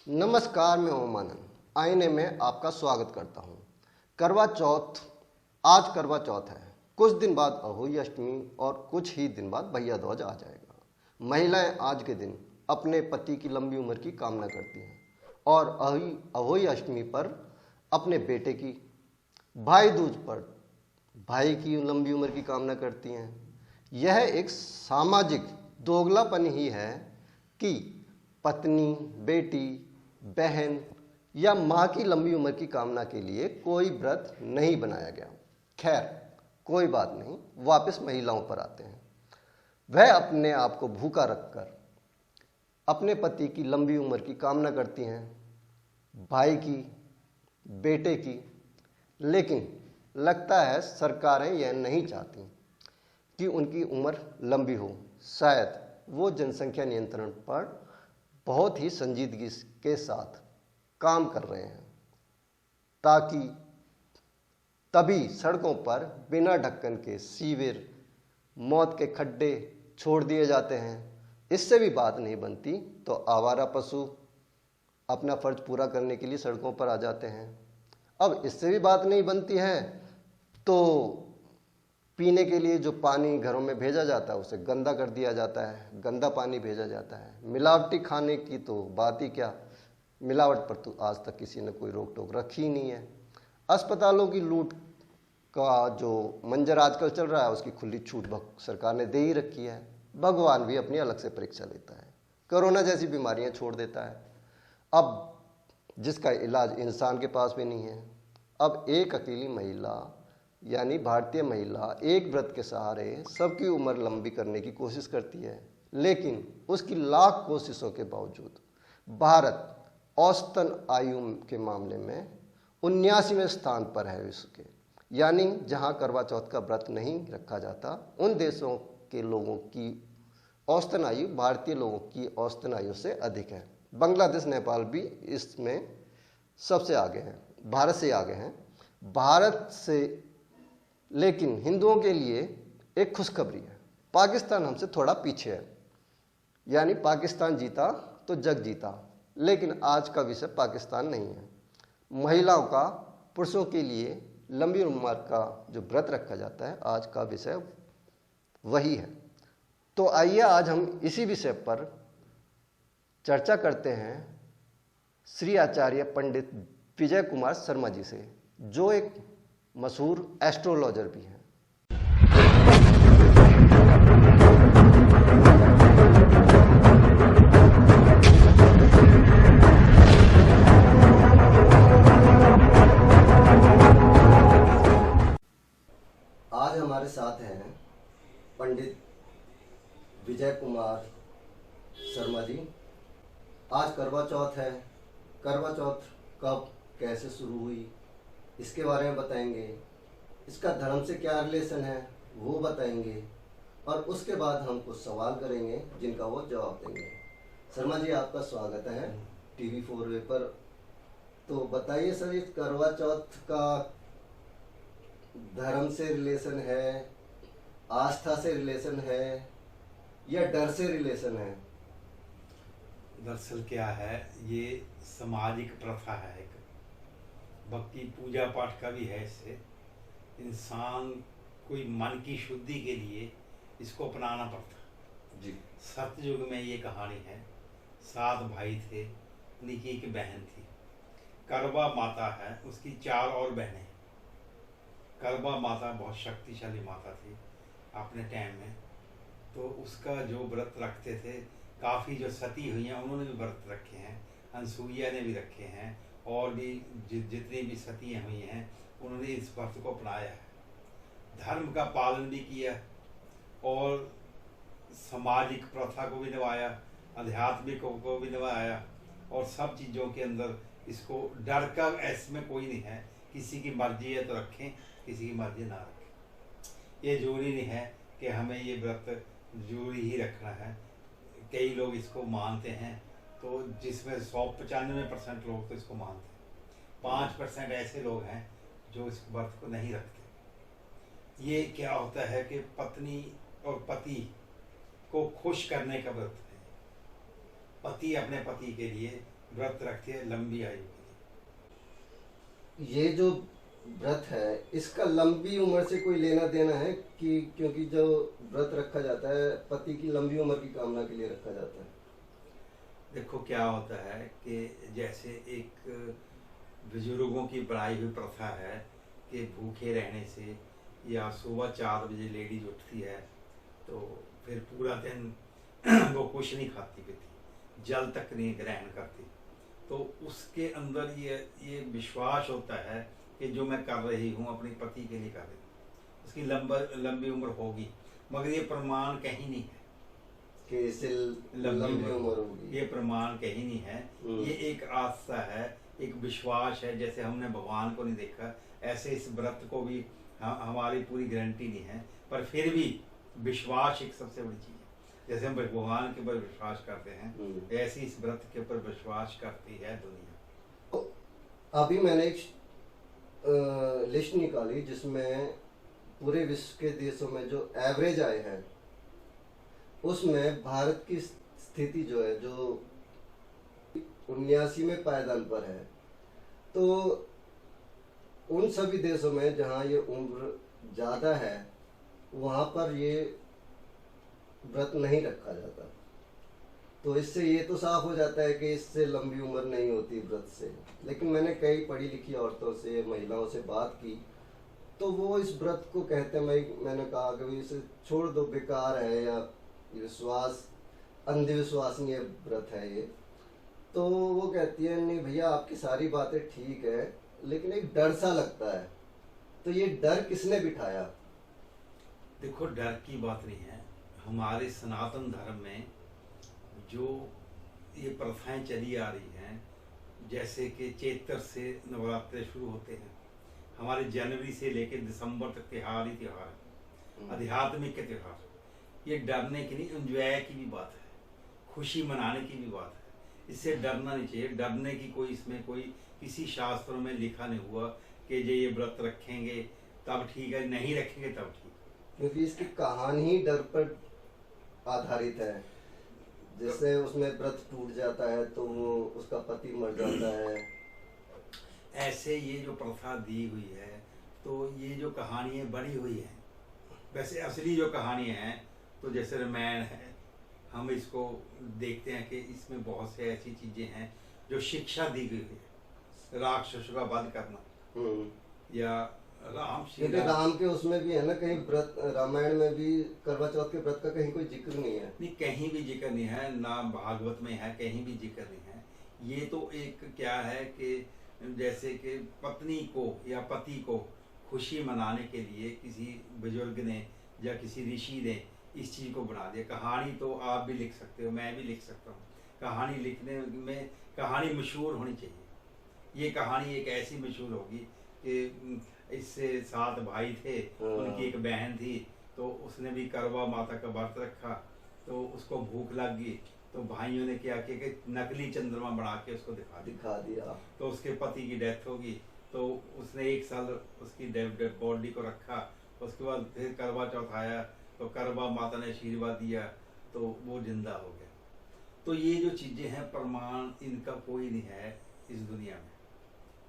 नमस्कार, मैं ओमानंद आईने में आपका स्वागत करता हूँ। करवा चौथ, आज करवा चौथ है। कुछ दिन बाद अहोई अष्टमी और कुछ ही दिन बाद भैया दूज आ जाएगा। महिलाएं आज के दिन अपने पति की लंबी उम्र की कामना करती हैं और अहोई अष्टमी पर अपने बेटे की, भाई दूज पर भाई की लंबी उम्र की कामना करती हैं। यह एक सामाजिक दोगलापन ही है कि पत्नी, बेटी, बहन या माँ की लंबी उम्र की कामना के लिए कोई व्रत नहीं बनाया गया। खैर, कोई बात नहीं, वापस महिलाओं पर आते हैं। वह अपने आप को भूखा रखकर अपने पति की लंबी उम्र की कामना करती हैं, भाई की, बेटे की, लेकिन लगता है सरकारें यह नहीं चाहती कि उनकी उम्र लंबी हो। शायद वो जनसंख्या नियंत्रण पर बहुत ही संजीदगी के साथ काम कर रहे हैं, ताकि तभी सड़कों पर बिना ढक्कन के सीवर, मौत के खड्डे छोड़ दिए जाते हैं। इससे भी बात नहीं बनती तो आवारा पशु अपना फर्ज पूरा करने के लिए सड़कों पर आ जाते हैं। अब इससे भी बात नहीं बनती है तो पीने के लिए जो पानी घरों में भेजा जाता है उसे गंदा कर दिया जाता है, गंदा पानी भेजा जाता है। मिलावटी खाने की तो बात ही क्या, मिलावट पर तो आज तक किसी ने कोई रोक टोक रखी ही नहीं है। अस्पतालों की लूट का जो मंजर आजकल चल रहा है उसकी खुली छूट सरकार ने दे ही रखी है। भगवान भी अपनी अलग से परीक्षा लेता है, कोरोना जैसी बीमारियां छोड़ देता है। अब जिसका इलाज इंसान के पास भी नहीं है। अब एक अकेली महिला यानी भारतीय महिला एक व्रत के सहारे सबकी उम्र लंबी करने की कोशिश करती है, लेकिन उसकी लाख कोशिशों के बावजूद भारत औसतन आयु के मामले में 79वें स्थान पर है विश्व के। यानी जहां करवा चौथ का व्रत नहीं रखा जाता, उन देशों के लोगों की औसतन आयु भारतीय लोगों की औसतन आयु से अधिक है। बांग्लादेश, नेपाल भी इसमें सबसे आगे हैं, भारत से आगे हैं। भारत से लेकिन हिंदुओं के लिए एक खुशखबरी है, पाकिस्तान हमसे थोड़ा पीछे है। यानी पाकिस्तान जीता तो जग जीता, लेकिन आज का विषय पाकिस्तान नहीं है। महिलाओं का, पुरुषों के लिए लंबी उम्र का जो व्रत रखा जाता है, आज का विषय वही है। तो आइए आज हम इसी विषय पर चर्चा करते हैं श्री आचार्य पंडित विजय कुमार शर्मा जी से, जो एक मशहूर एस्ट्रोलॉजर भी हैं। आज हमारे साथ हैं पंडित विजय कुमार शर्मा जी। आज करवा चौथ है। करवा चौथ कब, कैसे शुरू हुई, इसके बारे में बताएंगे। इसका धर्म से क्या रिलेशन है वो बताएंगे, और उसके बाद हम कुछ सवाल करेंगे जिनका वो जवाब देंगे। शर्मा जी, आपका स्वागत है TV4 वे पर। तो बताइए सर, इस करवा चौथ का धर्म से रिलेशन है, आस्था से रिलेशन है, या डर से रिलेशन है? दरअसल क्या है, ये सामाजिक प्रथा है, एक भक्ति पूजा पाठ का भी है। इससे इंसान कोई मन की शुद्धि के लिए इसको अपनाना पड़ता जी। सतयुग में ये कहानी है। 7 भाई थे, उनकी एक बहन थी। करवा माता है, उसकी 4 और बहनें। करवा माता बहुत शक्तिशाली माता थी अपने टाइम में। तो उसका जो व्रत रखते थे, काफ़ी जो सती हुई हैं उन्होंने भी व्रत रखे हैं, अनसुईया ने भी रखे हैं, और भी जितनी भी सतियाँ हुई हैं उन्होंने इस व्रत को अपनाया है। धर्म का पालन भी किया और सामाजिक प्रथा को भी निभाया, आध्यात्मिक को भी निभाया, और सब चीज़ों के अंदर इसको डर का इसमें कोई नहीं है। किसी की मर्जी है तो रखें, किसी की मर्जी ना रखें। ये जरूरी नहीं है कि हमें ये व्रत जरूरी ही रखना है। कई लोग इसको मानते हैं, तो जिसमें 195% लोग तो इसको मानते हैं। 5% ऐसे लोग हैं जो इस व्रत को नहीं रखते। ये क्या होता है कि पत्नी और पति को खुश करने का व्रत है। पति अपने पति के लिए व्रत रखती है लंबी आयु के ये जो व्रत है इसका लंबी उम्र से कोई लेना देना है कि क्योंकि जो व्रत रखा जाता है पति की लंबी उम्र की कामना के लिए रखा जाता है। लिए। देखो क्या होता है कि जैसे एक बुजुर्गों की बढ़ाई हुई प्रथा है कि भूखे रहने से या सुबह 4 बजे लेडीज उठती है तो फिर पूरा दिन वो कुछ नहीं खाती पीती, जल तक नहीं ग्रहण करती, तो उसके अंदर ये विश्वास होता है कि जो मैं कर रही हूँ अपने पति के लिए कर रही हूँ, उसकी लंबी उम्र होगी। मगर ये प्रमाण कहीं नहीं है कि इससे लंबी उम्र होगी, ये प्रमाण कहीं नहीं है। ये एक आस्था है, एक विश्वास है। जैसे हमने भगवान को नहीं देखा ऐसे इस व्रत को भी हमारी पूरी गारंटी नहीं है, पर फिर भी विश्वास एक सबसे बड़ी चीज़ है। जैसे हम भगवान के ऊपर विश्वास करते हैं ऐसे इस व्रत के ऊपर विश्वास करती है दुनिया। तो अभी मैंने एक लिस्ट निकाली जिसमें पूरे विश्व के देशों में जो एवरेज आय है उसमें भारत की स्थिति जो है जो 79 में पायदान पर है। तो उन सभी देशों में जहाँ ये उम्र ज़्यादा है वहाँ पर ये व्रत नहीं रखा जाता। तो इससे ये तो साफ हो जाता है कि इससे लंबी उम्र नहीं होती व्रत से। लेकिन मैंने कई पढ़ी लिखी औरतों से महिलाओं से बात की तो वो इस व्रत को कहते हैं, मैंने कहा कि इसे छोड़ दो, बेकार है या विश्वास अंधविश्वसनीय व्रत है ये। तो वो कहती है नहीं भैया आपकी सारी बातें ठीक है लेकिन एक डर सा लगता है। तो ये डर किसने बिठाया? देखो डर की बात नहीं है, हमारे सनातन धर्म में जो ये प्रथाएं चली आ रही हैं, जैसे कि चैत्र से नवरात्रे शुरू होते हैं, हमारे जनवरी से लेकर दिसंबर तक त्योहार ही त्योहार है, आध्यात्मिक के त्योहार। ये डरने की नहीं, एंजॉय की भी बात है, खुशी मनाने की भी बात है। इससे डरना नहीं चाहिए। डरने की कोई इसमें कोई किसी शास्त्रों में लिखा नहीं हुआ कि ये व्रत रखेंगे तब ठीक है, नहीं रखेंगे तब ठीक। क्योंकि इसकी कहानी ही डर पर आधारित है। जैसे उसमें व्रत टूट जाता है तो वो उसका पति मर जाता है। ऐसे ये जो प्रथा दी हुई है तो ये जो कहानियाँ बनी हुई हैं, वैसे असली जो कहानियाँ हैं तो जैसे रामायण है, हम इसको देखते हैं कि इसमें बहुत से ऐसी चीज़ें हैं जो शिक्षा दी गई है। राक्षसों का वध करना या क्योंकि राम के उसमें भी है ना, कहीं व्रत रामायण में भी करवा चौथ के व्रत का कहीं कोई जिक्र नहीं है। नहीं, कहीं भी जिक्र नहीं है, ना भागवत में है, कहीं भी जिक्र नहीं है। ये तो एक क्या है कि जैसे कि पत्नी को या पति को खुशी मनाने के लिए किसी बुजुर्ग ने या किसी ऋषि ने इस चीज़ को बना दिया। कहानी तो आप भी लिख सकते हो, मैं भी लिख सकता हूँ। कहानी लिखने में कहानी मशहूर होनी चाहिए। ये कहानी एक ऐसी मशहूर होगी कि इससे 7 भाई थे, उनकी एक बहन थी, तो उसने भी करवा माता का व्रत रखा, तो उसको भूख लग गई, तो भाइयों ने क्या किया कि नकली चंद्रमा बना के उसको दिखा दिया। तो उसके पति की डेथ होगी, तो उसने 1 साल उसकी डेड बॉडी को रखा। उसके बाद फिर करवा चौथ आया तो करवा माता ने आशीर्वाद दिया तो वो जिंदा हो गया। तो ये जो चीज़ें हैं प्रमाण इनका कोई नहीं है इस दुनिया में।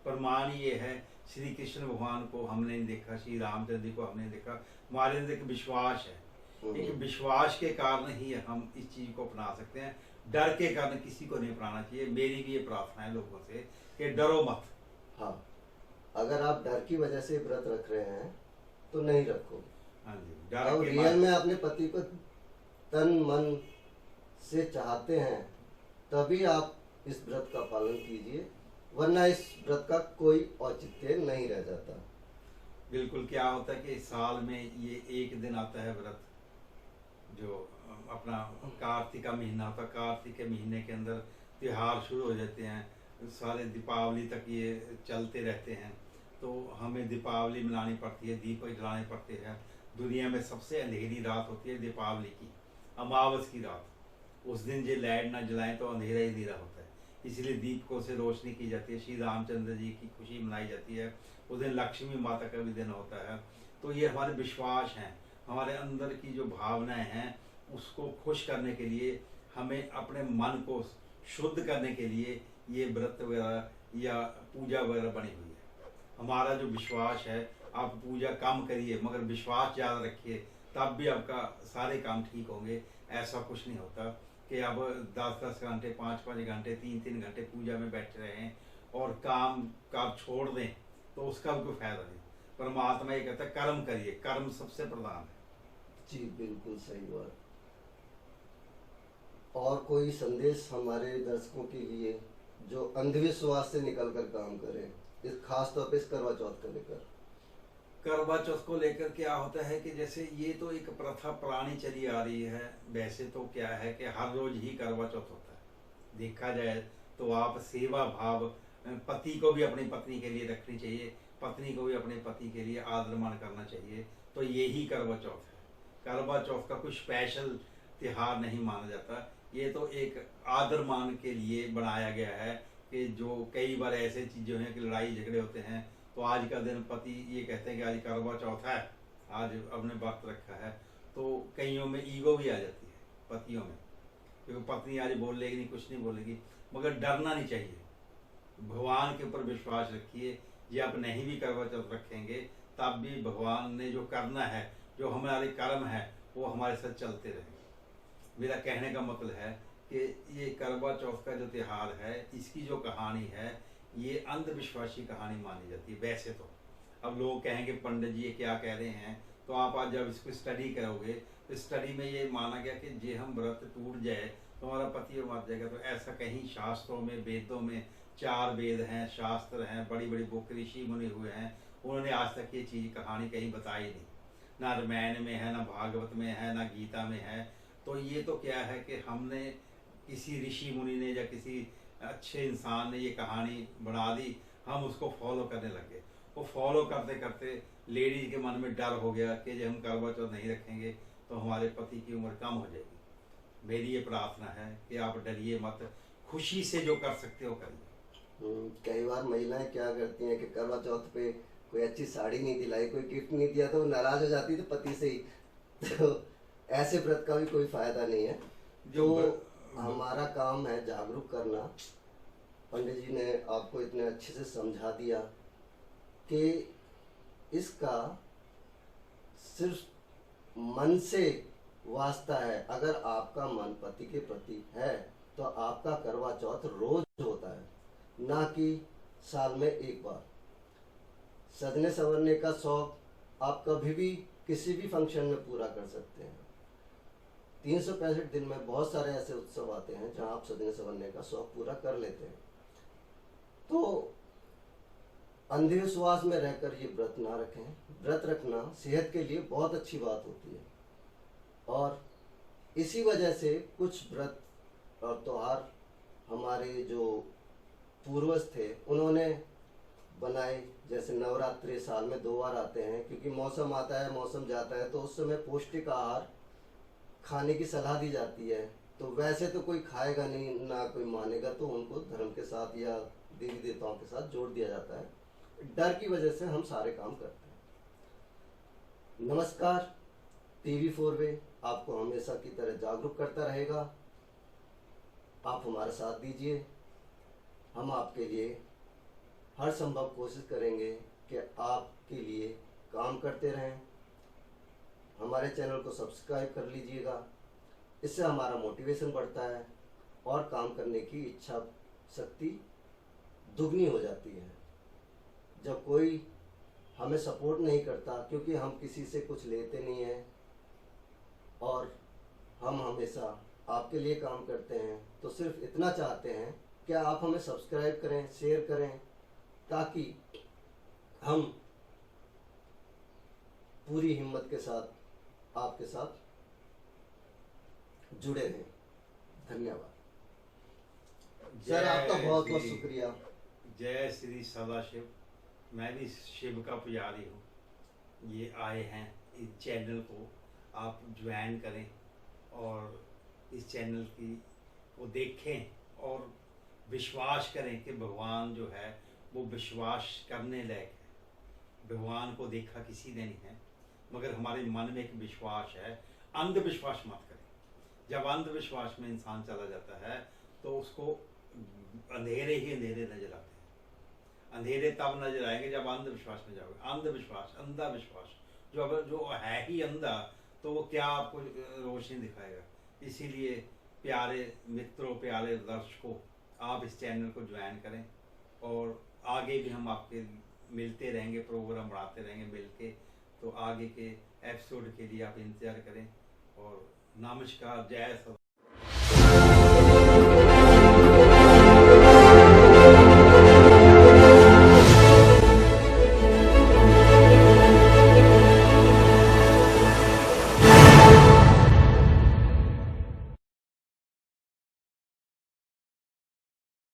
प्रमाण ये है, श्री कृष्ण भगवान को हमने नहीं देखा, श्री रामचंद्र जी को हमने नहीं देखा, हमारे अंदर एक विश्वास है। एक विश्वास के कारण ही हम इस चीज़ को अपना सकते हैं। डर के कारण किसी को नहीं अपनाना चाहिए। मेरी भी ये प्रार्थना है लोगों से कि डरो मत। हाँ, अगर आप डर की वजह से व्रत रख रहे हैं तो नहीं रखो। हाँ जी, डर और के रियल में अपने पति को तन मन से चाहते हैं तभी आप इस व्रत का पालन कीजिए, वरना इस व्रत का कोई औचित्य नहीं रह जाता। बिल्कुल। क्या होता है कि साल में ये एक दिन आता है व्रत, जो अपना कार्तिक का महीना होता है। कार्तिक के महीने के अंदर त्योहार शुरू हो जाते हैं, सारे दीपावली तक ये चलते रहते हैं। तो हमें दीपावली मनानी पड़ती है, दीप जलाने पड़ते हैं। दुनिया में सबसे अंधेरी रात होती है दीपावली की, अमावस की रात। उस दिन जो लाइट ना जलाएं तो अंधेरा ही अंधेरा होता है, इसलिए दीपकों से रोशनी की जाती है। श्री रामचंद्र जी की खुशी मनाई जाती है। उस दिन लक्ष्मी माता का भी दिन होता है। तो ये हमारे विश्वास हैं, हमारे अंदर की जो भावनाएं हैं उसको खुश करने के लिए, हमें अपने मन को शुद्ध करने के लिए ये व्रत वगैरह या पूजा वगैरह बनी हुई है। हमारा जो विश्वास है, आप पूजा कम करिए मगर विश्वास ज़्यादा रखिए, तब भी आपका सारे काम ठीक होंगे। ऐसा कुछ नहीं होता कि आप 10-10 घंटे, 5-5 घंटे, 3-3 घंटे पूजा में बैठे रहें और काम छोड़ दें, तो उसका भी कोई फायदा नहीं। परमात्मा ये कहता है कर्म करिए, कर्म सबसे प्रधान है। जी बिल्कुल सही बात। और कोई संदेश हमारे दर्शकों के लिए जो अंधविश्वास से निकलकर काम करें, इस खास तौर पे इस करवा चौथ को लेकर? करवा चौथ को लेकर क्या होता है कि जैसे ये तो एक प्रथा पुरानी चली आ रही है। वैसे तो क्या है कि हर रोज ही करवा चौथ होता है। देखा जाए तो आप सेवा भाव पति को भी अपनी पत्नी के लिए रखनी चाहिए, पत्नी को भी अपने पति के लिए आदर मान करना चाहिए। तो यही करवा चौथ है। करवा चौथ का कोई स्पेशल त्योहार नहीं माना जाता। ये तो एक आदर मान के लिए बनाया गया है कि जो कई बार ऐसे चीज़ें हैं कि लड़ाई झगड़े होते हैं, तो आज का दिन पति ये कहते हैं कि आज करवा चौथ है, आज अपने वक्त रखा है, तो कईयों में ईगो भी आ जाती है पतियों में, क्योंकि पत्नी आज बोल लेगी नहीं, कुछ नहीं बोलेगी। मगर डरना नहीं चाहिए, भगवान के ऊपर विश्वास रखिए। ये आप नहीं भी करवा चौथ रखेंगे तब भी भगवान ने जो करना है, जो हमारे कर्म है, वो हमारे साथ चलते रहेंगे। मेरा कहने का मतलब है कि ये करवा चौथ का जो त्यौहार है, इसकी जो कहानी है, ये अंधविश्वासी कहानी मानी जाती है वैसे तो। अब लोग कहेंगे पंडित जी ये क्या कह रहे हैं, तो आप आज जब इसको स्टडी करोगे तो स्टडी में ये माना गया कि जे हम व्रत टूट जाए तो हमारा पति मर जाएगा। तो ऐसा कहीं शास्त्रों में, वेदों में, 4 वेद हैं, शास्त्र हैं, बड़ी बड़ी बुक ऋषि मुनि हुए हैं, उन्होंने आज तक ये चीज़ कहानी कहीं बताई नहीं। ना रामायण में है, ना भागवत में है, ना गीता में है। तो ये तो क्या है कि हमने किसी ऋषि मुनि ने या किसी अच्छे इंसान ने ये कहानी बना दी, हम उसको फॉलो करने लगे। वो फॉलो करते करते लेडीज के मन में डर हो गया कि जब हम करवा चौथ नहीं रखेंगे तो हमारे पति की उम्र कम हो जाएगी। मेरी ये प्रार्थना है कि आप डरिए मत, खुशी से जो कर सकते हो करिए। कई बार महिलाएं क्या करती हैं कि करवा चौथ पे कोई अच्छी साड़ी नहीं दिलाई, कोई गिफ्ट नहीं दिया, तो वो नाराज हो जाती है तो पति से ही। तो ऐसे व्रत का भी कोई फायदा नहीं है। जो हमारा काम है जागरूक करना। पंडित जी ने आपको इतने अच्छे से समझा दिया कि इसका सिर्फ मन से वास्ता है। अगर आपका मन पति के प्रति है तो आपका करवा चौथ रोज होता है, ना कि साल में एक बार। सजने संवरने का शौक आप कभी भी किसी भी फंक्शन में पूरा कर सकते हैं। 365 दिन में बहुत सारे ऐसे उत्सव आते हैं जहां आप सजने संवरने का शौक पूरा कर लेते हैं। तो अंधविश्वास में रहकर ये व्रत ना रखें। व्रत रखना सेहत के लिए बहुत अच्छी बात होती है, और इसी वजह से कुछ व्रत और त्योहार हमारे जो पूर्वज थे उन्होंने बनाए। जैसे नवरात्रि साल में 2 बार आते हैं, क्योंकि मौसम आता है मौसम जाता है, तो उस समय पौष्टिक आहार खाने की सलाह दी जाती है। तो वैसे तो कोई खाएगा नहीं, ना कोई मानेगा, तो उनको धर्म के साथ या देवी देवताओं के साथ जोड़ दिया जाता है। डर की वजह से हम सारे काम करते हैं। नमस्कार, TV4 आपको हमेशा की तरह जागरूक करता रहेगा। आप हमारा साथ दीजिए, हम आपके लिए हर संभव कोशिश करेंगे कि आपके लिए काम करते रहें। हमारे चैनल को सब्सक्राइब कर लीजिएगा, इससे हमारा मोटिवेशन बढ़ता है और काम करने की इच्छा शक्ति दुगनी हो जाती है। जब कोई हमें सपोर्ट नहीं करता, क्योंकि हम किसी से कुछ लेते नहीं हैं और हम हमेशा आपके लिए काम करते हैं, तो सिर्फ इतना चाहते हैं कि आप हमें सब्सक्राइब करें, शेयर करें, ताकि हम पूरी हिम्मत के साथ आपके साथ जुड़े रहें। धन्यवाद सर, आपका बहुत बहुत शुक्रिया। जय श्री सदाशिव। मैं भी शिव का पुजारी हूँ। ये आए हैं, इस चैनल को आप ज्वाइन करें और इस चैनल की को देखें और विश्वास करें कि भगवान जो है वो विश्वास करने लायक है। भगवान को देखा किसी ने नहीं है, मगर हमारे मन में एक विश्वास है। अंधविश्वास मत करें। जब अंधविश्वास में इंसान चला जाता है तो उसको अंधेरे ही अंधेरे नजर आते हैं। अंधेरे तब नजर आएंगे जब अंधविश्वास में जाओगे। अंधविश्वास, अंधा विश्वास, जो है ही अंधा, तो वो क्या आपको रोशनी दिखाएगा। इसीलिए प्यारे मित्रों, प्यारे दर्शकों, आप इस चैनल को ज्वाइन करें और आगे भी हम आपके मिलते रहेंगे, प्रोग्राम बढ़ाते रहेंगे मिलके। तो आगे के एपिसोड के लिए आप इंतज़ार करें और नमस्कार, जय सत।